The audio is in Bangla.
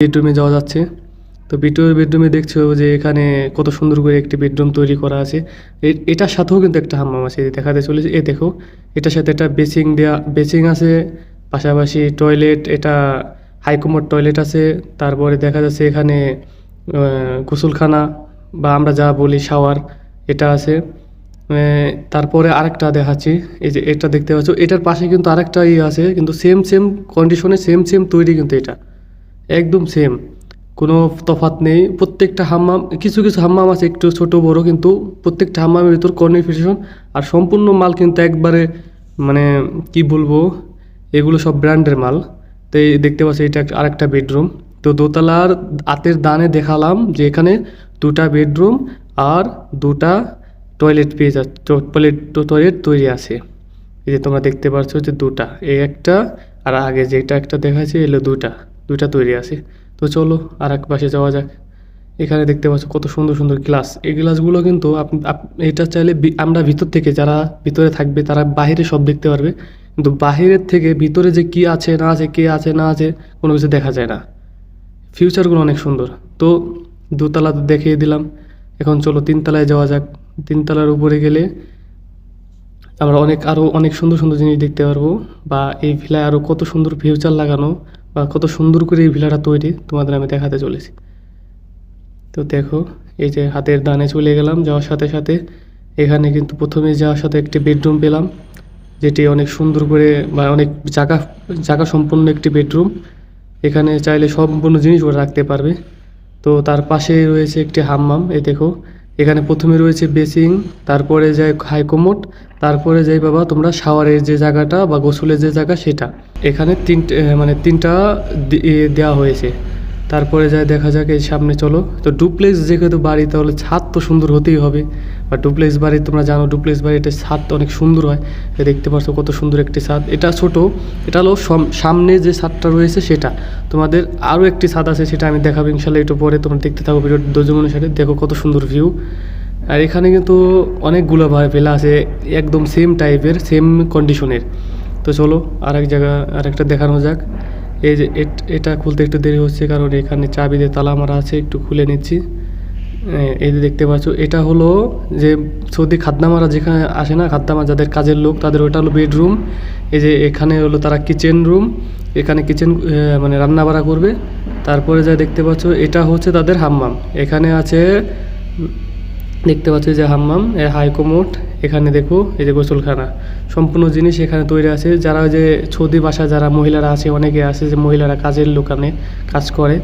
বেডরুমে যাওয়া যাচ্ছে। তো বেডরুমে দেখছো যে এখানে কত সুন্দর করে একটি বেডরুম তৈরি করা আছে। এটার সাথেও কিন্তু একটা হাম্মাম আছে, এই দেখাতে চলেছে। দেখো, এটার সাথে একটা বেসিং আছে, পাশাপাশি টয়লেট, এটা হাইকমোড টয়লেট আছে। তারপরে দেখা যাচ্ছে এখানে গোসলখানা বা আমরা যা বলি শাওয়ার, এটা আছে। তারপরে আরেকটা দেখাচ্ছি, এই যে এটা দেখতে পাচ্ছ, এটার পাশে কিন্তু আরেকটা আছে, কিন্তু সেম কন্ডিশনে সেম তৈরি, কিন্তু এটা একদম সেম, কোনো তফাৎ নেই। প্রত্যেকটা হাম্মাম, কিছু হাম্মাম আছে একটু ছোট বড়, কিন্তু প্রত্যেকটা হাম্মামের ভিতর কর্নিফিকেশন আর সম্পূর্ণ মাল কিন্তু একবারে, মানে কি বলবো, এগুলো সব ব্র্যান্ডের মাল। তো এই দেখতে পাচ্ছি এটা আরেকটা বেডরুম। তো দোতলার আতের দানে দেখালাম যে এখানে দুটা বেডরুম আর দুটা টয়লেট পেয়ে যাচ্ছে, টয়লেট তৈরি আছে। এই যে তোমরা দেখতে পাচ্ছ যে দুটা, এই একটা আর আগে যেটা একটা দেখাচ্ছে, এলো দুটা তৈরি আছে। তো চলো আর এক পাশে যাওয়া যাক। এখানে দেখতে পাচ্ছ কত সুন্দর সুন্দর গ্লাস। এই গ্লাসগুলো কিন্তু এটা চাইলে আমরা ভিতর থেকে, যারা ভিতরে থাকবে তারা বাইরে সব দেখতে পারবে, কিন্তু বাহিরের থেকে ভিতরে যে কি আছে না আছে, কে আছে না আছে, কোনো কিছু দেখা যায় না। ফিউচারগুলো অনেক সুন্দর। তো দোতলা তো দেখিয়ে দিলাম, এখন চলো তিনতলায় যাওয়া যাক। তিনতলার উপরে গেলে আমরা আরও অনেক সুন্দর সুন্দর জিনিস দেখতে পারবো, বা এই ভিলায় আরও কত সুন্দর ফিউচার লাগানো, বা কত সুন্দর করে এই ভিলাটা তৈরি তোমাদের আমি দেখাতে চলেছি। তো দেখো, এই যে হাতের ডানে চলে গেলাম, যাওয়ার সাথে সাথে এখানে কিন্তু প্রথমে যাওয়ার সাথে একটি বেডরুম পেলাম, যেটি অনেক সুন্দর করে, বা অনেক জায়গা সম্পন্ন একটি বেডরুম। এখানে চাইলে সম্পূর্ণ জিনিস ওরা রাখতে পারবে। তো তার পাশে রয়েছে একটি হাম্মাম। এই দেখো, এখানে প্রথমে রয়েছে বেসিং, তারপরে যায় হাইকমোড, তারপরে যাই বাবা তোমরা শাওয়ারের যে জায়গাটা বা গোসলের যে জায়গা সেটা। এখানে তিনটা দেওয়া হয়েছে। তারপরে যাই দেখা যাক, এই সামনে চলো। তো ডুপ্লেক্স যেহেতু বাড়ি, তাহলে ছাদ তো সুন্দর হতেই হবে, বা ডুপ্লেক্স বাড়ি তোমরা জানো, ডুপ্লেক্স বাড়িতে ছাদ অনেক সুন্দর হয়। দেখতে পাচ্ছ কত সুন্দর একটি ছাদ। এটা ছোট, এটা হলো সামনে যে ছাদটা রয়েছে সেটা। তোমাদের আরও একটি ছাদ আছে, সেটা আমি দেখাবো ইনশাল্লাহ একটু পরে। তোমরা দেখতে থাকো ভিডিও ধৈর্য অনুসারে। দেখো কত সুন্দর ভিউ। আর এখানে কিন্তু অনেকগুলো ভেলা আছে, একদম সেম টাইপের, সেম কন্ডিশনের। তো চলো আরেকটা দেখানো যাক। এই যে এটা খুলতে একটু দেরি হচ্ছে, কারণ এখানে চাবি দিয়ে তালা মারা আছে, একটু খুলে নিচ্ছি। এই যে দেখতে পাচ্ছ, এটা হলো যে সৌদি খাদ্দামারা যেখানে আসে না, খাদ্দামা যাদের কাজের লোক, তাদের ওটা হলো বেডরুম। এই যে এখানে হলো তারা কিচেন রুম, এখানে কিচেন মানে রান্না বাড়া করবে। তারপরে যা দেখতে পাচ্ছ, এটা হচ্ছে তাদের হাম্মাম। এখানে আছে, দেখতে পাচ্ছ যে হাম্মাম, হাইকমোড। এখানে দেখো এই যে গোসলখানা, সম্পূর্ণ জিনিস এখানে তৈরি আছে। যারা যে সৌদি বাসায় যারা মহিলারা আছে, অনেকে আছে যে মহিলারা কাজের লোকানে কাজ করে।